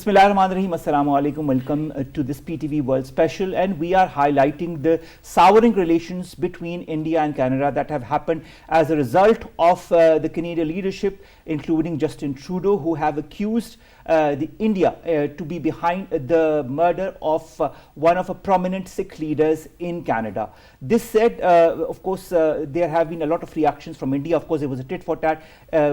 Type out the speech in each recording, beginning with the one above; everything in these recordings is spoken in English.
Bismillahirrahmanirrahim. Assalamu alaikum. Welcome to this PTV World Special, and we are highlighting the souring relations between India and Canada that have happened as a result of the Canadian leadership, including Justin Trudeau, who have accused India to be behind the murder of one of the prominent Sikh leaders in Canada. This said, of course, there have been a lot of reactions from India. Of course, it was a tit for tat.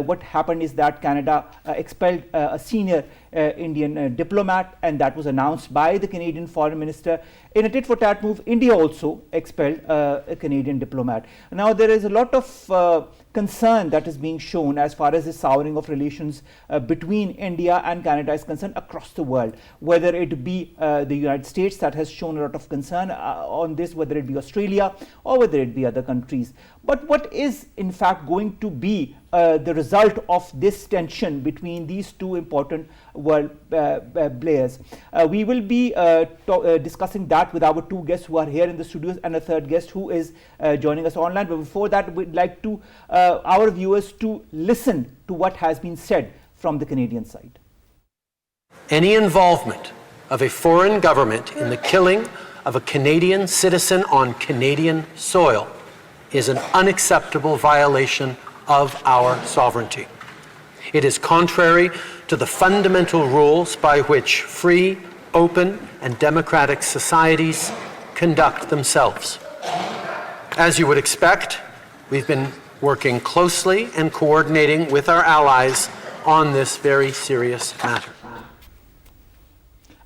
What happened is that Canada expelled a senior Indian diplomat, and that was announced by the Canadian Foreign Minister. In a tit for tat move, India also expelled a Canadian diplomat. Now, there is a lot of concern that is being shown as far as the souring of relations between India and Canada is concerned across the world, whether it be the United States that has shown a lot of concern on this, whether it be Australia or whether it be other countries. But what is in fact going to be the result of this tension between these two important world players? We will be discussing that with our two guests who are here in the studios and a third guest who is joining us online. But before that, we'd like to our viewers to listen to what has been said from the Canadian side. Any involvement of a foreign government in the killing of a Canadian citizen on Canadian soil is an unacceptable violation of our sovereignty. It is contrary to the fundamental rules by which free, open, and democratic societies conduct themselves. As you would expect, we've been working closely and coordinating with our allies on this very serious matter.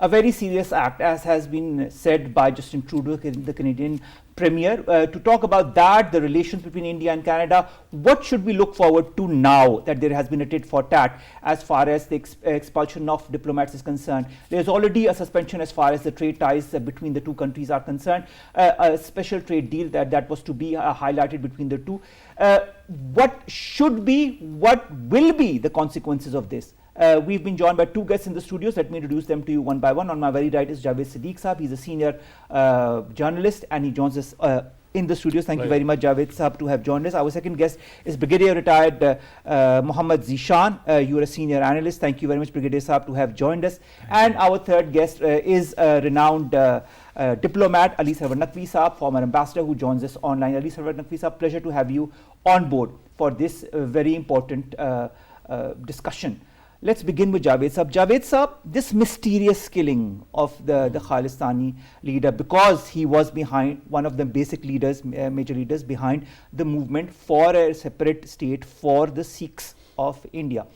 A very serious act, as has been said by Justin Trudeau, the Canadian Premier. To talk about that, the relations between India and Canada, what should we look forward to now that there has been a tit for tat as far as the expulsion of diplomats is concerned? There's already a suspension as far as the trade ties between the two countries are concerned, a special trade deal that was to be highlighted between the two. What should be, what will be the consequences of this? We've been joined by two guests in the studios. Let me introduce them to you one by one. On my very right is Javaid Siddique Saab. He's a senior journalist and he joins us in the studios. Thank you very much, Javaid Saab, to have joined us. Our second guest is Brigadier retired Mohammed Zeeshan. You are a senior analyst. Thank you very much, Brigadier Saab, to have joined us. And our third guest is a renowned diplomat, Ali Sarwar Naqvi Saab, former ambassador, who joins us online. Ali Sarwar Naqvi Saab, pleasure to have you on board for this very important discussion. Let's begin with Javaid Saab. Javaid Saab, this mysterious killing of the Khalistani leader, because he was behind, one of the basic leaders, major leaders behind the movement for a separate state for the Sikhs of India.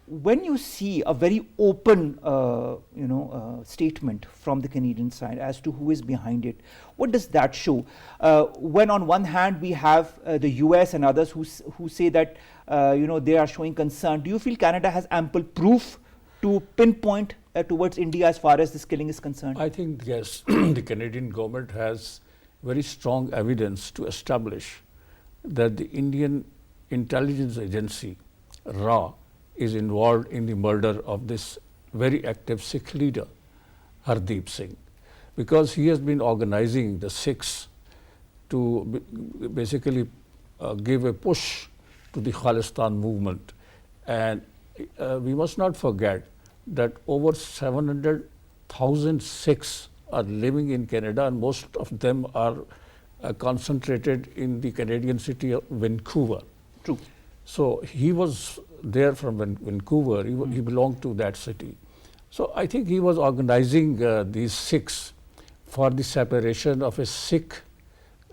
When you see a very open statement from the Canadian side as to who is behind it, what does that show? When on one hand we have the US and others who say that they are showing concern, do you feel Canada has ample proof to pinpoint towards India as far as this killing is concerned? I think yes, the Canadian government has very strong evidence to establish that the Indian intelligence agency, RA, is involved in the murder of this very active Sikh leader, Hardeep Singh, because he has been organizing the Sikhs to basically give a push to the Khalistan movement. And we must not forget that over 700,000 Sikhs are living in Canada, and most of them are concentrated in the Canadian city of Vancouver. True. So he was there from Vancouver, he belonged to that city. So I think he was organizing these Sikhs for the separation of a Sikh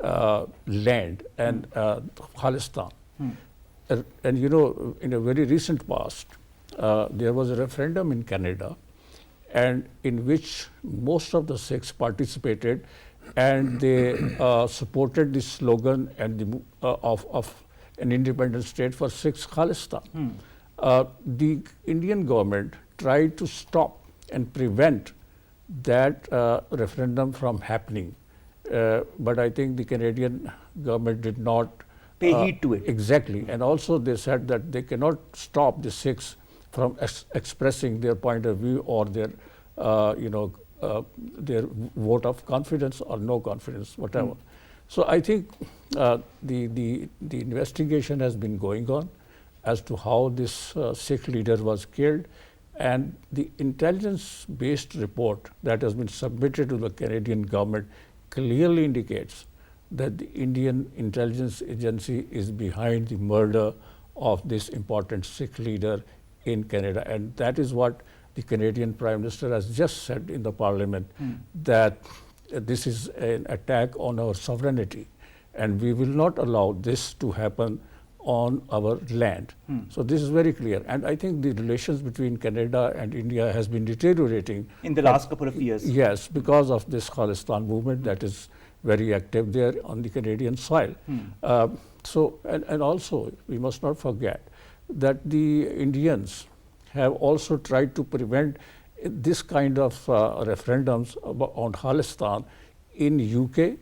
land and Khalistan. And in a very recent past, there was a referendum in Canada, and in which most of the Sikhs participated, and they supported the slogan and of an independent state for Sikh Khalistan. The Indian government tried to stop and prevent that referendum from happening, but I think the Canadian government did not pay heed to it. Exactly, and also they said that they cannot stop the Sikhs from expressing their point of view or their vote of confidence or no confidence, whatever. So I think the investigation has been going on as to how this Sikh leader was killed, And the intelligence-based report that has been submitted to the Canadian government clearly indicates that the Indian intelligence agency is behind the murder of this important Sikh leader in Canada. And that is what the Canadian Prime Minister has just said in the Parliament, that this is an attack on our sovereignty, and we will not allow this to happen on our land. So this is very clear. And I think the relations between Canada and India has been deteriorating in the last couple of years. Yes, because of this Khalistan movement that is very active there on the Canadian soil. And also, we must not forget that the Indians have also tried to prevent this kind of referendums on Khalistan in UK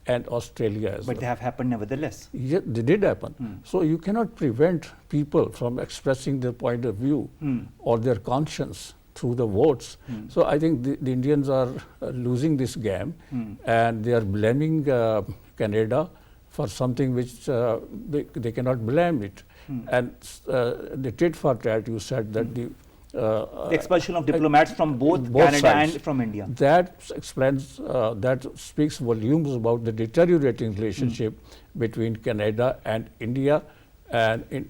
and Australia as well. But they have happened nevertheless. Yeah, they did happen. So you cannot prevent people from expressing their point of view or their conscience through the votes. So I think the Indians are losing this game, and they are blaming Canada for something which they cannot blame it. And the tit for tat, you said that the expulsion of diplomats from both Canada sides, and from India. That explains, that speaks volumes about the deteriorating relationship between Canada and India. And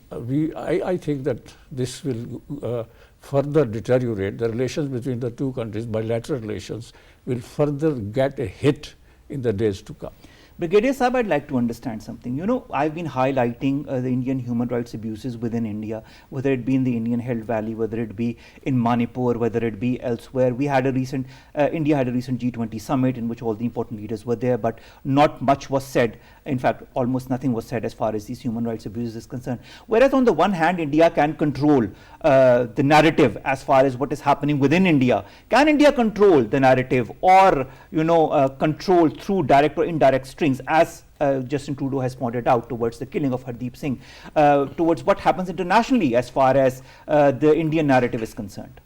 I think that this will further deteriorate. The relations between the two countries, bilateral relations, will further get a hit in the days to come. Brigadier Saab, I'd like to understand something. You know, I've been highlighting the Indian human rights abuses within India, whether it be in the Indian held valley, whether it be in Manipur, whether it be elsewhere. We had a recent, India had a recent G20 summit in which all the important leaders were there, but not much was said. In fact, almost nothing was said as far as these human rights abuses is concerned. Whereas on the one hand, India can control the narrative as far as what is happening within India. Can India control the narrative, or, you know, control through direct or indirect strings, as Justin Trudeau has pointed out, towards the killing of Hardeep Singh, towards what happens internationally as far as the Indian narrative is concerned?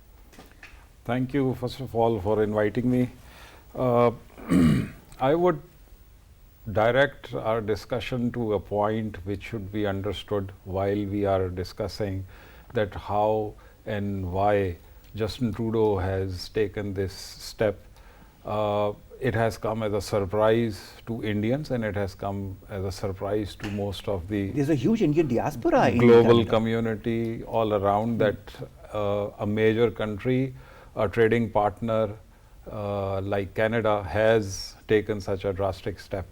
Thank you, first of all, for inviting me. I would direct our discussion to a point which should be understood while we are discussing that how and why Justin Trudeau has taken this step. It has come as a surprise to Indians, and it has come as a surprise to most of the There's a huge Indian diaspora in global Canada. community all around, that a major country, a trading partner like Canada, has taken such a drastic step.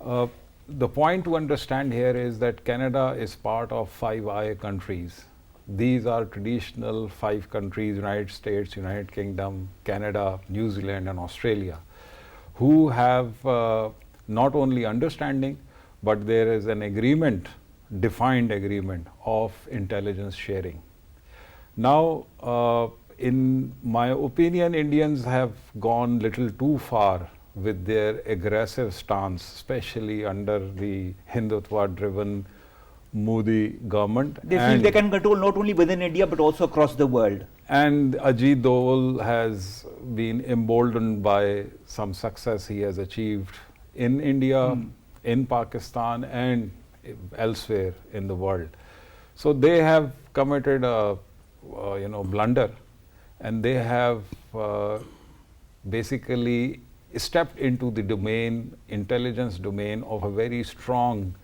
The point to understand here is that Canada is part of 5I countries. These are traditional 5 countries: United States, United Kingdom, Canada, New Zealand and Australia, who have not only understanding, but there is an agreement, defined agreement of intelligence sharing. Now, in my opinion, Indians have gone little too far with their aggressive stance, especially under the Hindutva-driven Modi government. They feel they can control not only within India but also across the world. And Ajit Doval has been emboldened by some success he has achieved in India, in Pakistan and elsewhere in the world. So they have committed a blunder, and they have basically stepped into the domain, intelligence domain, of a very strong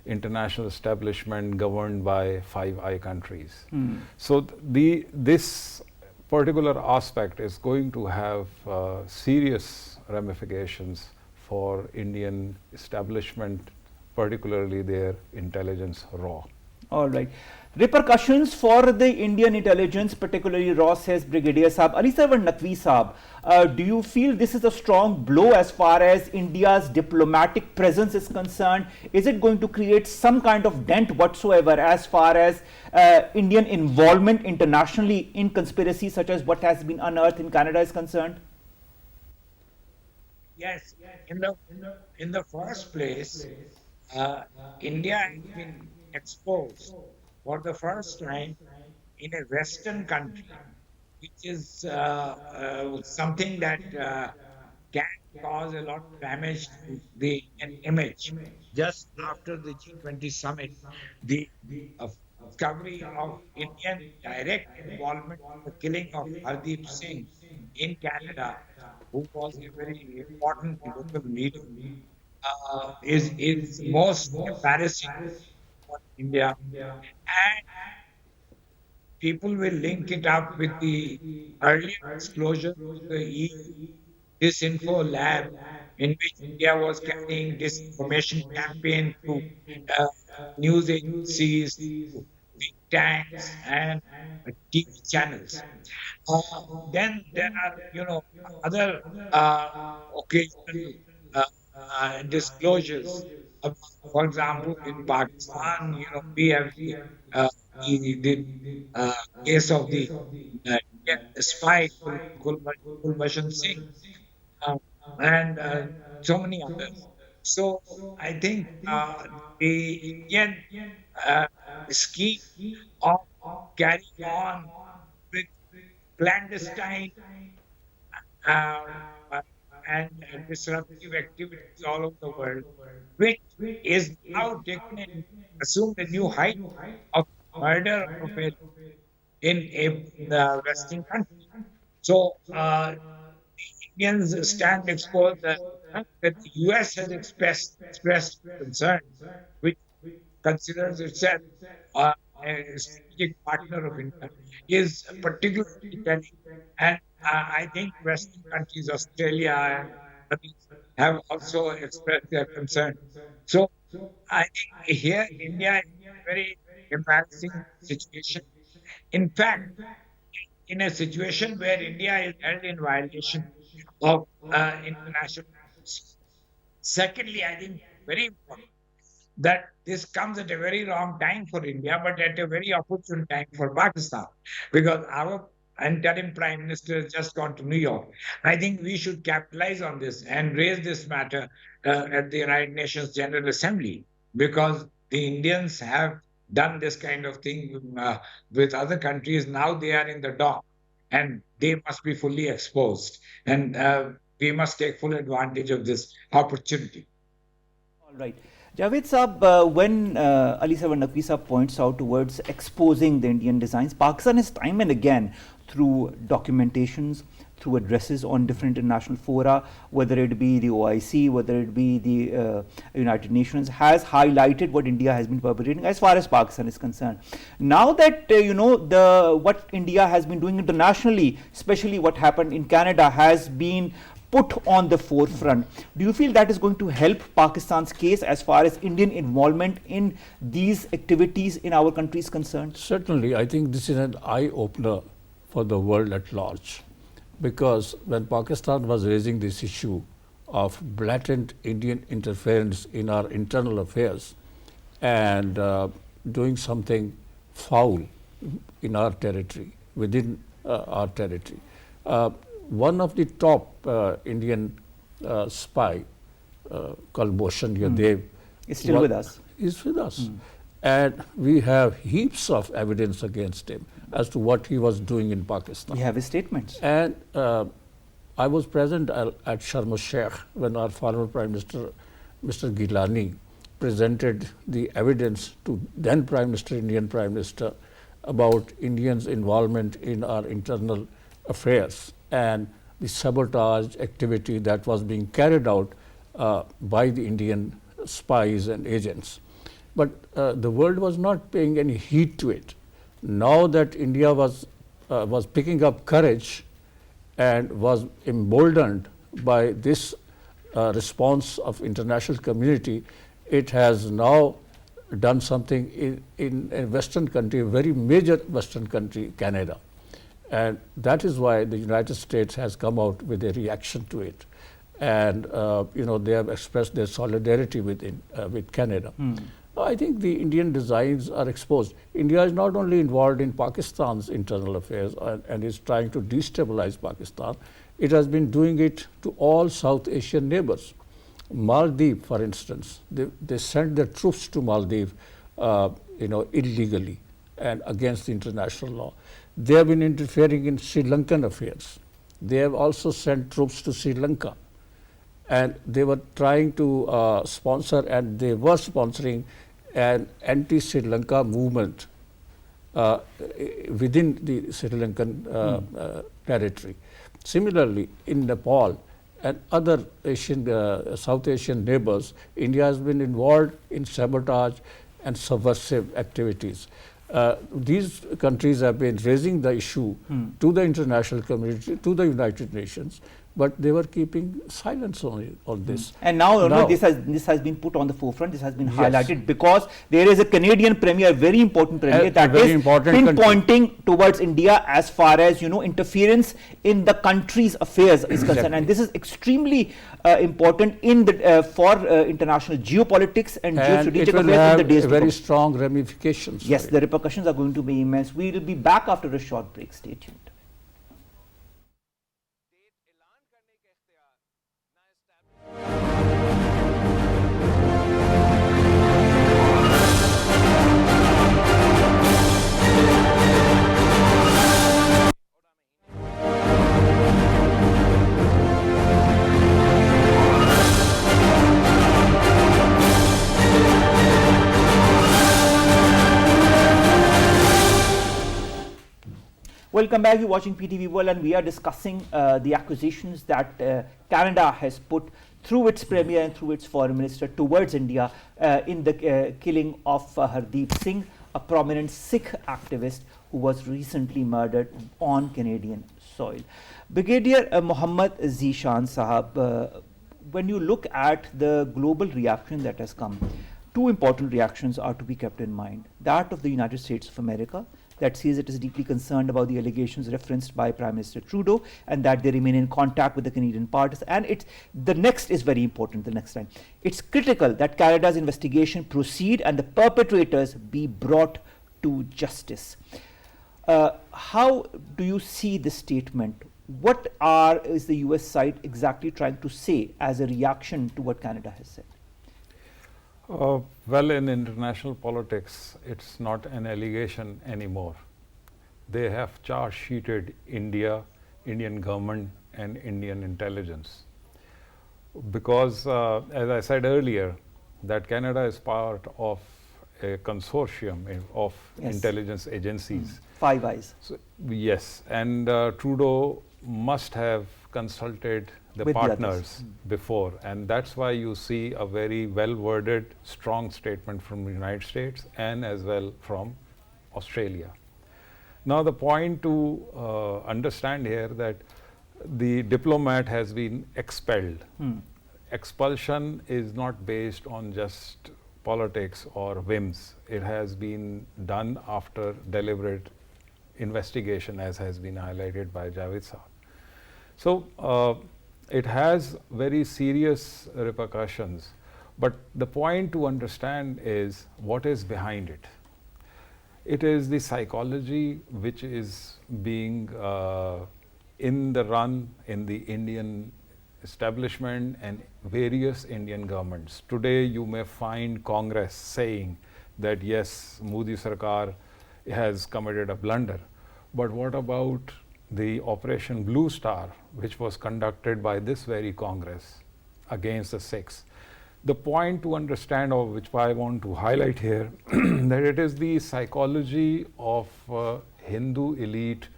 international establishment governed by 5I countries. So this particular aspect is going to have serious ramifications for Indian establishment, particularly their intelligence raw. All right. Repercussions for the Indian intelligence, particularly raw, says Brigadier Saab. Ali Sarwar Naqvi Saab, do you feel this is a strong blow as far as India's diplomatic presence is concerned? Is it going to create some kind of dent whatsoever as far as Indian involvement internationally in conspiracies such as what has been unearthed in Canada is concerned? Yes, in the first place, India has been exposed for the first time in a Western country, which is something that can cause a lot of damage to the image. Just after the G20 summit, the discovery of Indian direct involvement in the killing of Hardeep Singh in Canada, who was a very important local leader, is most embarrassing for India. And people will link it up with the earlier disclosure of the EU disinfo lab, in which India was carrying disinformation campaign through uh, news agencies, through think tanks, and TV channels. Then there are, other uh, occasional uh, disclosures. About, for example, in Pakistan, we have uh, the case of the Indian spy Gulbashan Singh, uh, and so many others. So I think the Indian uh, scheme of carrying on with clandestine uh, uh, and disruptive activities all over the world, which is now taken and assumed a new height of murder of in a Western country. So Indians stand exposed that the US has expressed concern, which considers itself uh, a strategic partner of India, is particularly telling. And I think Western countries, Australia and others, have also expressed their concern. So I think here India is in a very embarrassing situation. In fact, in a situation where India is held in violation of international laws. Secondly, I think very important that this comes at a very wrong time for India, but at a very opportune time for Pakistan, because our interim prime minister has just gone to New York. I think we should capitalize on this and raise this matter at the United Nations General Assembly, because the Indians have done this kind of thing with other countries. Now they are in the dock and they must be fully exposed. And we must take full advantage of this opportunity. All right. Javed Saab, when Ali Saab and Naqvi Saab points out towards exposing the Indian designs, Pakistan has time and again, through documentations, through addresses on different international fora, whether it be the OIC, whether it be the United Nations, has highlighted what India has been perpetrating as far as Pakistan is concerned. Now that what India has been doing internationally, especially what happened in Canada, has been put on the forefront. Do you feel that is going to help Pakistan's case as far as Indian involvement in these activities in our country is concerned? Certainly, I think this is an eye-opener for the world at large, because when Pakistan was raising this issue of blatant Indian interference in our internal affairs and doing something foul in our territory, within our territory, one of the top Indian spy called Bhushan Yadev Is still with us. Is with us. And we have heaps of evidence against him as to what he was doing in Pakistan. We have his statements. And I was present at Sharm el-Sheikh when our former Prime Minister, Mr. Gilani, presented the evidence to then Prime Minister, Indian Prime Minister, about Indians' involvement in our internal affairs and the sabotage activity that was being carried out by the Indian spies and agents. But the world was not paying any heed to it. Now that India was picking up courage and was emboldened by this response of international community, it has now done something in a Western country, a very major Western country, Canada. And that is why the United States has come out with a reaction to it. And they have expressed their solidarity with Canada. I think the Indian designs are exposed. India is not only involved in Pakistan's internal affairs and is trying to destabilize Pakistan, it has been doing it to all South Asian neighbors. Maldives, for instance, they sent their troops to Maldives, illegally and against the international law. They have been interfering in Sri Lankan affairs. They have also sent troops to Sri Lanka. And they were trying to sponsor, and they were sponsoring an anti-Sri Lanka movement within the Sri Lankan territory. Similarly, in Nepal and other Asian, South Asian neighbors, India has been involved in sabotage and subversive activities. These countries have been raising the issue to the international community, to the United Nations, but they were keeping silence on this. And now this has been put on the forefront, this has been highlighted because there is a Canadian premier, very important premier, that is pinpointing towards India as far as interference in the country's affairs is concerned. And this is extremely important in the for international geopolitics and geostrategic affairs in the days to come. Very strong ramifications. Yes, the repercussions are going to be immense. We will be back after a short break. Stay tuned. Welcome back. You're watching PTV World, and we are discussing the accusations that Canada has put through its premier and through its foreign minister towards India in the killing of Hardeep Singh, a prominent Sikh activist who was recently murdered on Canadian soil. Brigadier Mohammad Zeeshan Sahab, when you look at the global reaction that has come, two important reactions are to be kept in mind. That of the United States of America, that says it is deeply concerned about the allegations referenced by Prime Minister Trudeau and that they remain in contact with the Canadian parties. And the next is very important, the next line. It's critical that Canada's investigation proceed and the perpetrators be brought to justice. How do you see this statement? What is the US side exactly trying to say as a reaction to what Canada has said? Well, in international politics, it's not an allegation anymore. They have charge sheeted India, Indian government and Indian intelligence. Because, as I said earlier, that Canada is part of a consortium of intelligence agencies. Five Eyes. So, yes, and Trudeau must have consulted the partners before, and that's why you see a very well worded, strong statement from the United States and as well from Australia. Now, the point to understand here that the diplomat has been expelled. Expulsion is not based on just politics or whims. It has been done after deliberate investigation, as has been highlighted by Javaid Sahab. So, it has very serious repercussions, but the point to understand is what is behind it. It is the psychology which is being in the run in the Indian establishment and various Indian governments. Today you may find Congress saying that yes, Modi Sarkar has committed a blunder, but what about the Operation Blue Star, which was conducted by this very Congress against the Sikhs? The point to understand, or which I want to highlight here, that it is the psychology of Hindu elite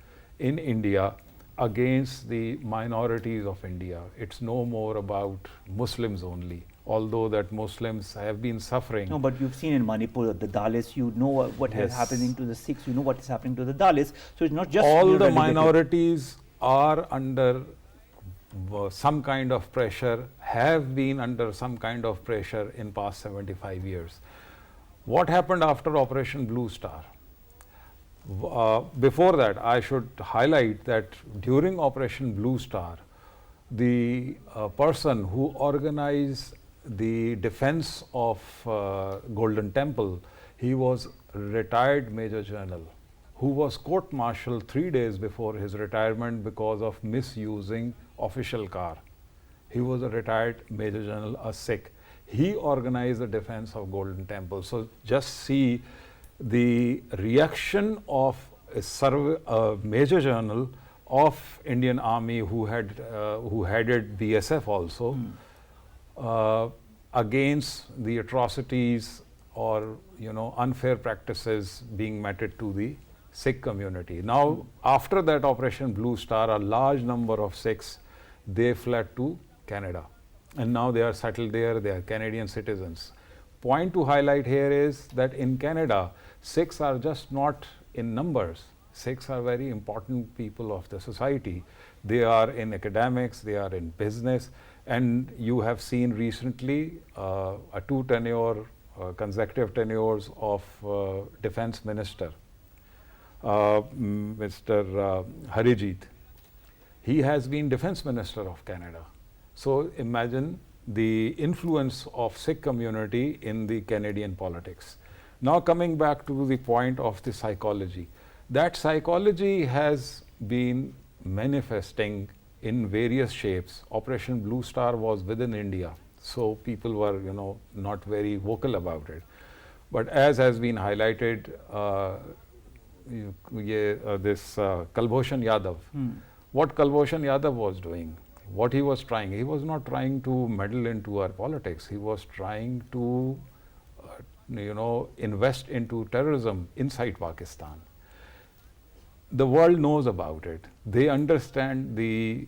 in India against the minorities of India. It's no more about Muslims only, although that Muslims have been suffering. No, but you've seen in Manipur, the Dalits, you know what is happening to the Sikhs, you know what is happening to the Dalits. So it's not just all the minorities are under some kind of pressure, have been under some kind of pressure in past 75 years. What happened after Operation Blue Star? Before that, I should highlight that during Operation Blue Star, the person who organized the defense of Golden Temple, he was retired Major General who was court-martialed 3 days before his retirement because of misusing official car. He was a retired Major General, a Sikh. He organized the defense of Golden Temple. So just see the reaction of a Major General of Indian Army who headed BSF also against the atrocities or unfair practices being meted to the Sikh community. Now, after that Operation Blue Star, a large number of Sikhs, they fled to Canada, and now they are settled there. They are Canadian citizens. Point to highlight here is that in Canada, Sikhs are just not in numbers. Sikhs are very important people of the society. They are in academics, they are in business, and you have seen recently a two tenure, consecutive tenures of defense minister, Mr. Harijit. He has been defense minister of Canada. So imagine the influence of Sikh community in the Canadian politics. Now coming back to the point of the psychology, that psychology has been manifesting in various shapes. Operation Blue Star was within India, so people were not very vocal about it. But as has been highlighted, this Kulbhushan Yadav, what Kulbhushan Yadav was doing, what he was trying, he was not trying to meddle into our politics. He was trying to invest into terrorism inside Pakistan. The world knows about it. They understand the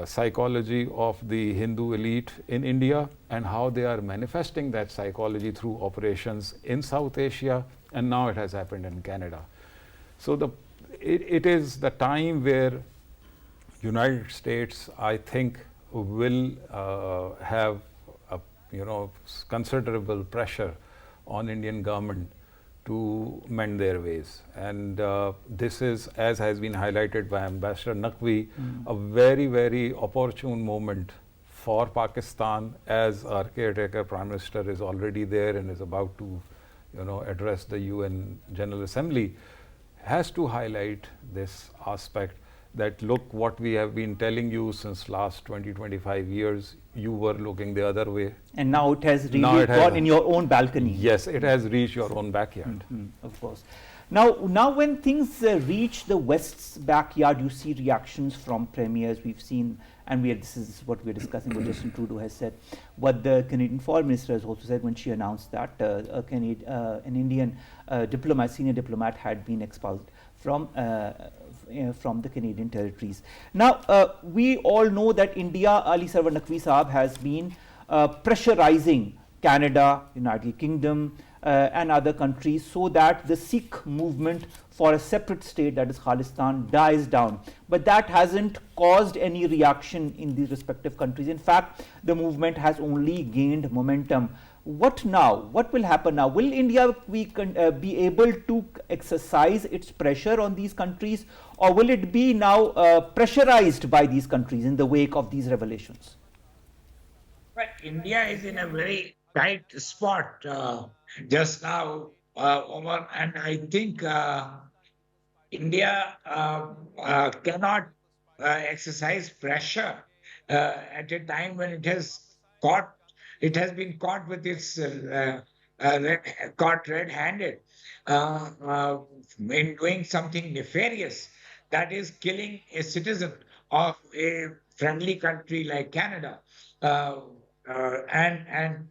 psychology of the Hindu elite in India and how they are manifesting that psychology through operations in South Asia, and now it has happened in Canada. So it is the time where United States, I think, will have a considerable pressure on Indian government to mend their ways. And this is, as has been highlighted by Ambassador Naqvi, a very, very opportune moment for Pakistan, as our caretaker Prime Minister is already there and is about to address the UN General Assembly, has to highlight this aspect that look, what we have been telling you since last 20-25 years, you were looking the other way. And now it has really gone in your own balcony. Yes, it has reached your own backyard. Of course. Now when things reach the West's backyard, you see reactions from premiers. We've seen, and this is what we're discussing, what Justin Trudeau has said, what the Canadian Foreign Minister has also said when she announced that an Indian senior diplomat had been expelled from the Canadian territories. Now, we all know that India, Ali Sarwar Naqvi Saab, has been pressurizing Canada, United Kingdom, and other countries so that the Sikh movement for a separate state, that is Khalistan, dies down. But that hasn't caused any reaction in these respective countries. In fact, the movement has only gained momentum. What now? What will happen now? Will India be able to exercise its pressure on these countries, or will it be now pressurized by these countries in the wake of these revelations? But India is in a very tight spot just now, Omar, and I think India cannot exercise pressure at a time when it has been caught with its caught red-handed in doing something nefarious, that is killing a citizen of a friendly country like Canada, and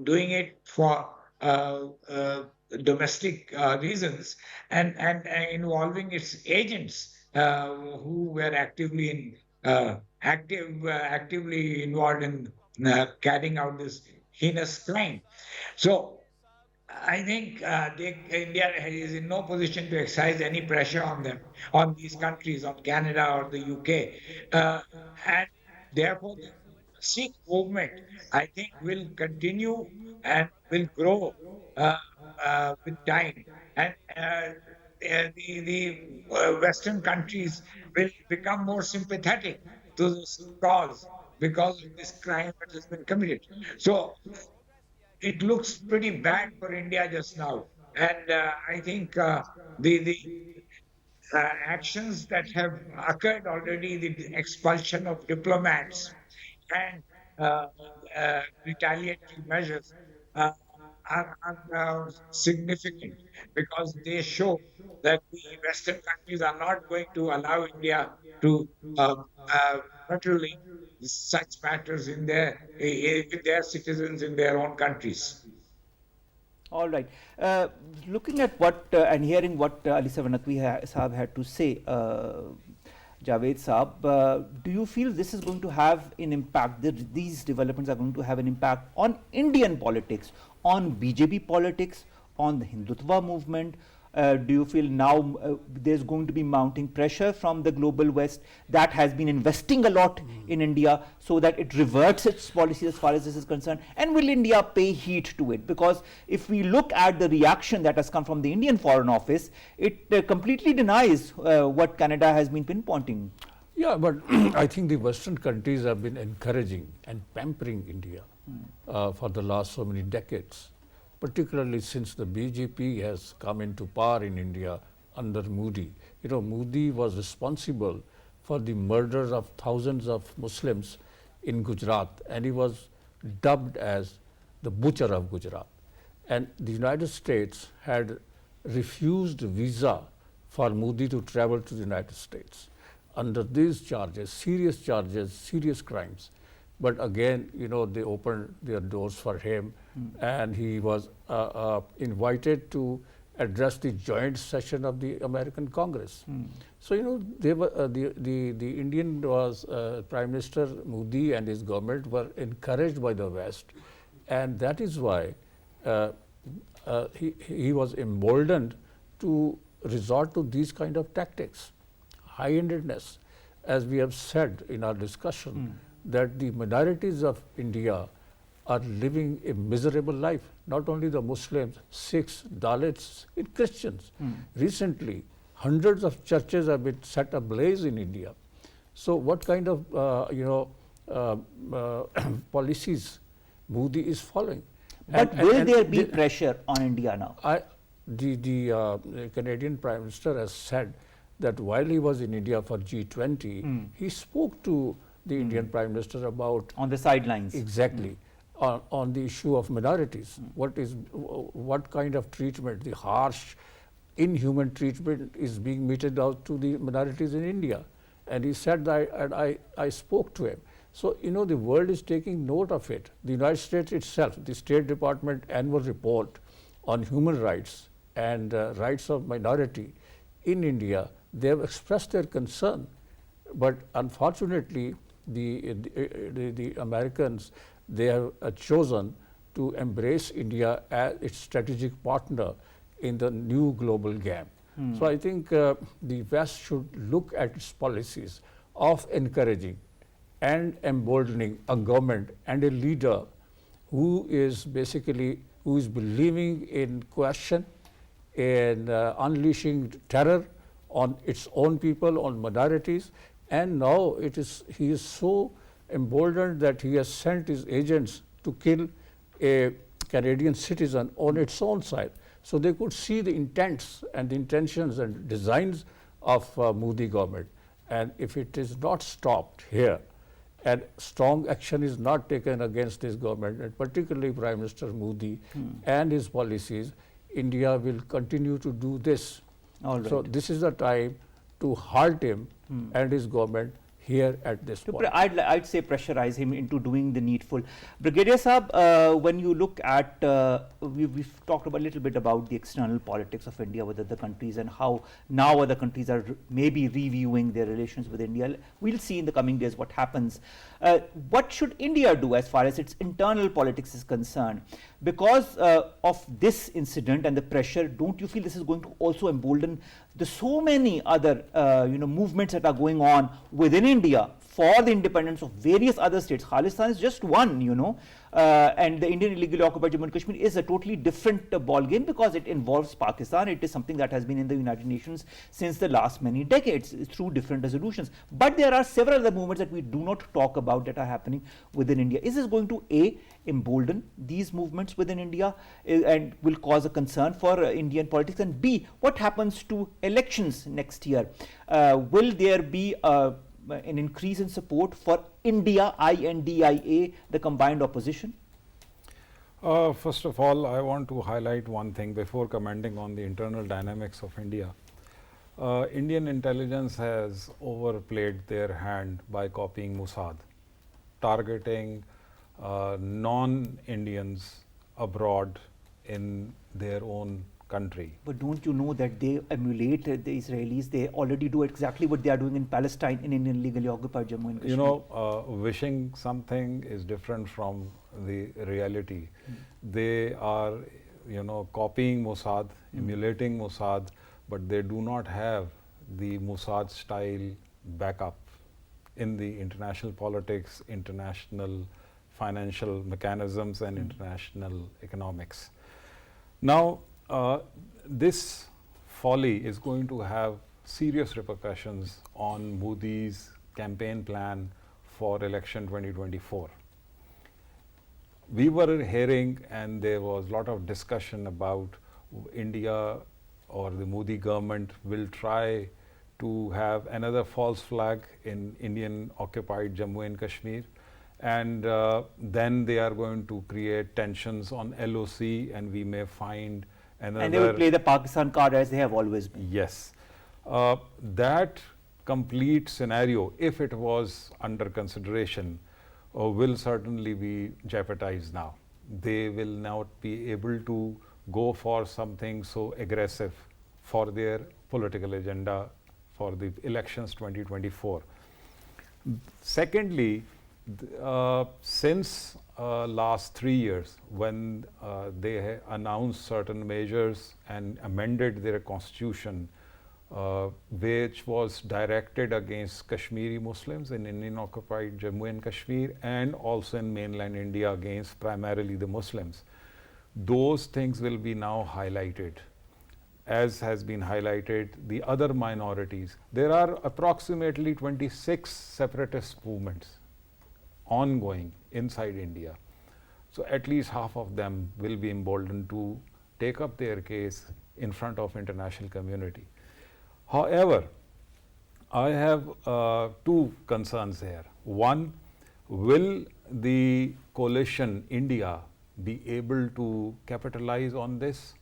doing it for domestic reasons, and involving its agents who were actively involved in carrying out this heinous crime. So I think India is in no position to exercise any pressure on them, on these countries, on Canada or the UK, and therefore the Sikh movement, I think, will continue and will grow with time, and the Western countries will become more sympathetic to this cause because of this crime that has been committed. So it looks pretty bad for India just now, and I think the actions that have occurred already, the expulsion of diplomats and retaliatory measures, uh, are significant, because they show that the Western countries are not going to allow India to meddle in such matters with their citizens in their own countries. All right. Looking at what and hearing what Ali Naqvi Saab had to say, Javaid Saab, do you feel this is going to have an impact, these developments are going to have an impact on Indian politics, on BJP politics, on the Hindutva movement? Do you feel now there's going to be mounting pressure from the global West that has been investing a lot in India so that it reverts its policy as far as this is concerned? And will India pay heed to it? Because if we look at the reaction that has come from the Indian Foreign Office, it completely denies what Canada has been pinpointing. Yeah, but I think the Western countries have been encouraging and pampering India for the last so many decades, particularly since the BJP has come into power in India under Modi. You know, Modi was responsible for the murders of thousands of Muslims in Gujarat, and he was dubbed as the butcher of Gujarat. And the United States had refused visa for Modi to travel to the United States under these charges, serious crimes. But again, you know, they opened their doors for him, and he was invited to address the joint session of the American Congress. So, you know, they were, the Indian was Prime Minister Modi and his government were encouraged by the West, and that is why he was emboldened to resort to these kind of tactics, high-handedness, as we have said in our discussion. That the minorities of India are living a miserable life, not only the Muslims, Sikhs, Dalits, and Christians. Recently, hundreds of churches have been set ablaze in India. So what kind of policies Modi is following? But will there be pressure on India now? The Canadian Prime Minister has said that while he was in India for G20, he spoke to the Indian Prime Minister about on the sidelines. Exactly. On the issue of minorities. What kind of treatment, the harsh, inhuman treatment is being meted out to the minorities in India. And he said that, and I spoke to him. So, you know, the world is taking note of it. The United States itself, the State Department annual report on human rights and rights of minority in India, they have expressed their concern. But unfortunately, the Americans, they have chosen to embrace India as its strategic partner in the new global game. So I think the West should look at its policies of encouraging and emboldening a government and a leader who is believing in coercion and unleashing terror on its own people, on minorities. And now he is so emboldened that he has sent his agents to kill a Canadian citizen on its own side. So they could see the intents and the intentions and designs of Modi government. And if it is not stopped here, and strong action is not taken against this government, and particularly Prime Minister Modi and his policies, India will continue to do this. All right. So this is the time to halt him and his government here at this point. I'd say pressurize him into doing the needful. Brigadier Saab, when you look at, we've talked a little bit about the external politics of India with other countries and how now other countries are maybe reviewing their relations with India. We'll see in the coming days what happens. What should India do as far as its internal politics is concerned? Because of this incident and the pressure, don't you feel this is going to also embolden the so many other movements that are going on within India for the independence of various other states? Khalistan is just one, and the Indian illegally occupied Jammu and Kashmir is a totally different ball game because it involves Pakistan. It is something that has been in the United Nations since the last many decades through different resolutions. But there are several other movements that we do not talk about that are happening within India. Is this going to A, embolden these movements within India and will cause a concern for Indian politics? And B, what happens to elections next year? Will there be an increase in support for India, INDIA, the combined opposition? First of all, I want to highlight one thing before commenting on the internal dynamics of India. Indian intelligence has overplayed their hand by copying Mossad, targeting non-Indians abroad in their own country. But don't you know that they emulate the Israelis? They already do exactly what they are doing in Palestine, in Indian illegally occupied Jammu and Kashmir. You know, wishing something is different from the reality. They are, you know, copying Mossad, emulating Mossad, but they do not have the Mossad style backup in the international politics, international financial mechanisms and international economics. Now, this folly is going to have serious repercussions on Modi's campaign plan for election 2024. We were hearing, and there was a lot of discussion about India or the Modi government will try to have another false flag in Indian occupied Jammu and Kashmir, and then they are going to create tensions on LOC, and we may find another. And they will play the Pakistan card as they have always been. Yes. That complete scenario, if it was under consideration, will certainly be jeopardized now. They will not be able to go for something so aggressive for their political agenda for the elections 2024. Secondly, since last 3 years, when they announced certain measures and amended their constitution, which was directed against Kashmiri Muslims in Indian occupied Jammu and Kashmir, and also in mainland India against primarily the Muslims, those things will be now highlighted, as has been highlighted the other minorities. There are approximately 26 separatist movements ongoing inside India. So at least half of them will be emboldened to take up their case in front of international community. However, I have two concerns here. One, will the coalition India be able to capitalize on this?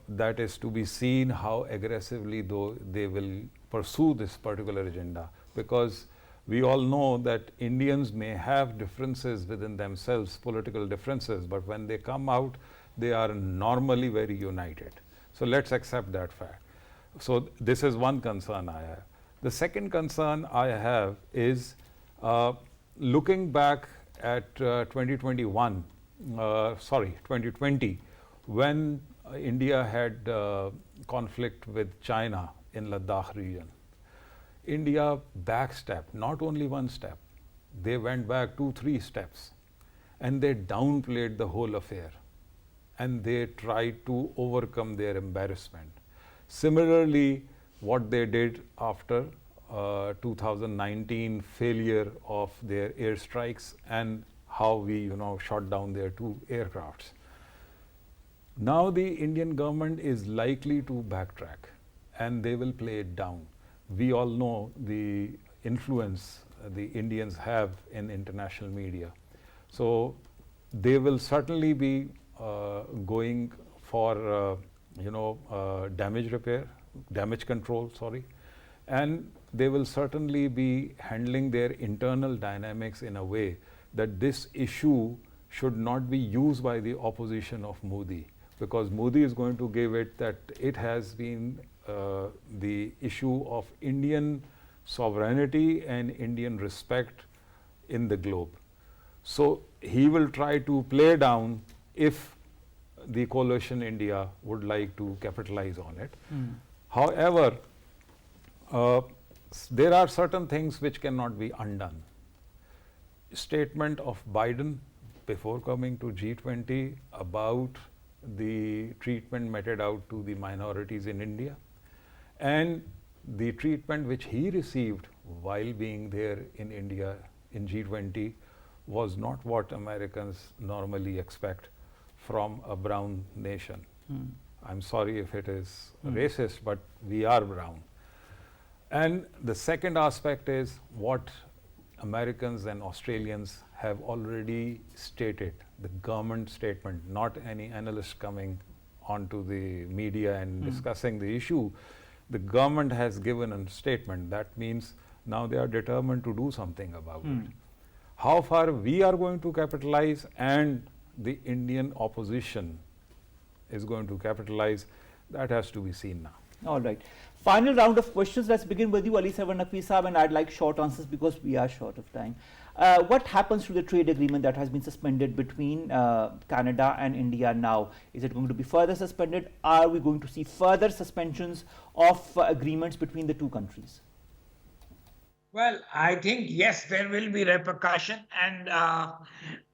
That is to be seen how aggressively though they will pursue this particular agenda, because we all know that Indians may have differences within themselves, political differences, but when they come out, they are normally very united. So let's accept that fact. So this is one concern I have. The second concern I have is looking back at 2020, when India had conflict with China in Ladakh region. India backstepped, not only one step, they went back 2-3 steps, and they downplayed the whole affair, and they tried to overcome their embarrassment. Similarly, what they did after 2019 failure of their airstrikes and how we shot down their 2 aircrafts. Now the Indian government is likely to backtrack, and they will play it down. We all know the influence the Indians have in international media. So they will certainly be going for damage control, and they will certainly be handling their internal dynamics in a way that this issue should not be used by the opposition of Modi, because Modi is going to give it that it has been the issue of Indian sovereignty and Indian respect in the globe. So he will try to play down if the coalition India would like to capitalize on it. However, there are certain things which cannot be undone. Statement of Biden before coming to G20 about the treatment meted out to the minorities in India, and the treatment which he received while being there in India in G20 was not what Americans normally expect from a brown nation. I'm sorry if it is racist, but we are brown. And the second aspect is what Americans and Australians have already stated, the government statement, not any analyst coming onto the media and discussing the issue. The government has given a statement. That means now they are determined to do something about it. How far we are going to capitalize, and the Indian opposition is going to capitalize, that has to be seen now. All right. Final round of questions. Let's begin with you, Ali Sarwar Naqvi Saab, and I'd like short answers because we are short of time. What happens to the trade agreement that has been suspended between Canada and India now? Is it going to be further suspended? Are we going to see further suspensions of agreements between the two countries? Well, I think, yes, there will be repercussion, and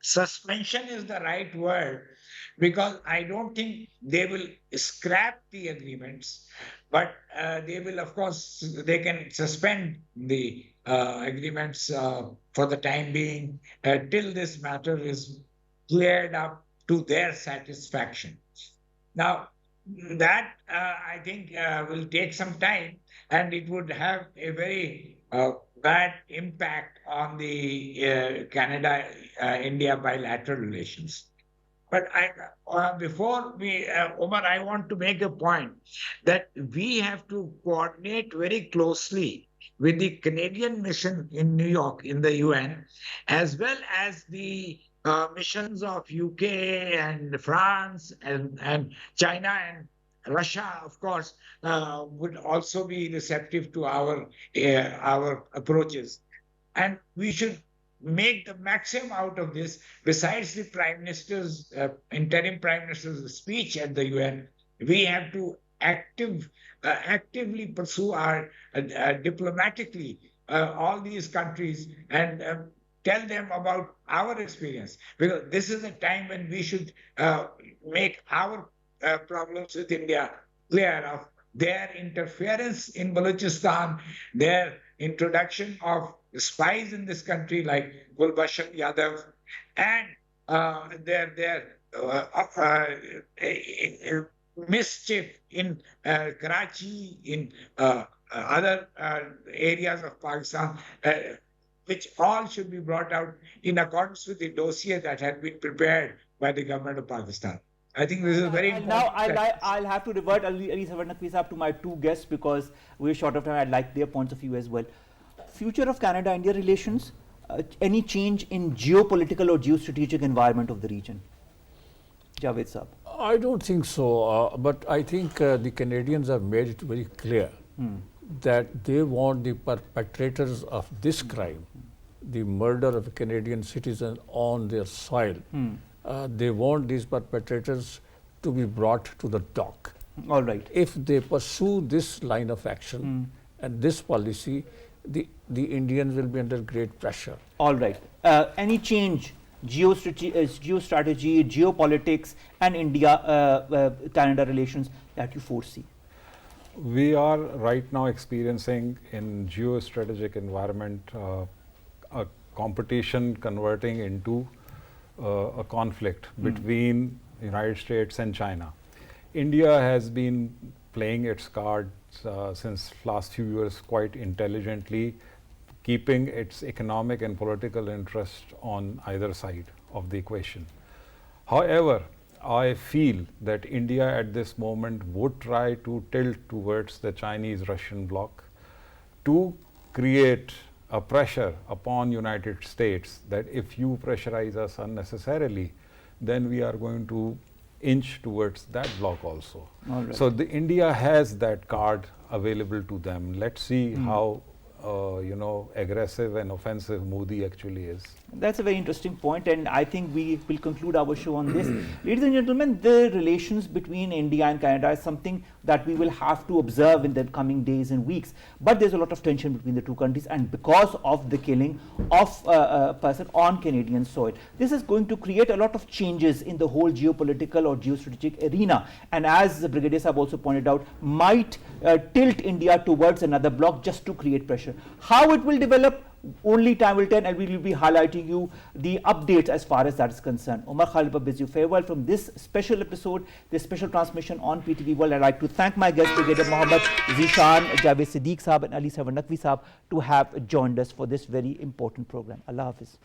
suspension is the right word, because I don't think they will scrap the agreements, but they will, of course, they can suspend the agreements for the time being till this matter is cleared up to their satisfaction. Now, that I think will take some time, and it would have a very bad impact on the Canada-India bilateral relations. But before we, Omar, I want to make a point that we have to coordinate very closely with the Canadian mission in New York in the UN, as well as the missions of UK and France and China and Russia, of course, would also be receptive to our approaches. And we should make the maximum out of this. Besides the Prime Minister's, interim Prime Minister's speech at the UN, we have to actively pursue our diplomatically all these countries and tell them about our experience, because this is a time when we should make our problems with India clear of their interference in Balochistan, their introduction of spies in this country like Gulbashan Yadav, and their mischief in Karachi, in other areas of Pakistan, which all should be brought out in accordance with the dossier that had been prepared by the government of Pakistan. I think this is very important. Now I'll have to revert, Ali Sarwar Naqvi Saab, to my two guests because we're short of time. I'd like their points of view as well. Future of Canada-India relations, any change in geopolitical or geostrategic environment of the region? Javaid Saab. I don't think so, but I think the Canadians have made it very clear that they want the perpetrators of this crime, the murder of a Canadian citizen on their soil, they want these perpetrators to be brought to the dock. All right. If they pursue this line of action and this policy, the Indians will be under great pressure. All right. Any change, geostrategy, geopolitics, and India-Canada relations that you foresee? We are right now experiencing in geostrategic environment a competition converting into a conflict between the United States and China. India has been playing its cards since last few years quite intelligently, keeping its economic and political interest on either side of the equation. However, I feel that India at this moment would try to tilt towards the Chinese-Russian bloc to create a pressure upon United States that if you pressurize us unnecessarily, then we are going to inch towards that bloc also. Right. So India has that card available to them. Let's see how aggressive and offensive Modi actually is. That's a very interesting point, and I think we will conclude our show on this. Ladies and gentlemen, the relations between India and Canada is something that we will have to observe in the coming days and weeks. But there's a lot of tension between the two countries, and because of the killing of a person on Canadian soil, this is going to create a lot of changes in the whole geopolitical or geostrategic arena. And as the Brigadier Sahab also pointed out, might tilt India towards another bloc just to create pressure. How it will develop, only time will tell, and we will be highlighting you the updates as far as that is concerned. Omar Khalid bids you farewell from this special episode, this special transmission on PTV World. I'd like to thank my guests, Brigadier Mohammed Zeeshan, Javaid Siddique Saab and Ali Sarwar Naqvi Saab, to have joined us for this very important program. Allah Hafiz.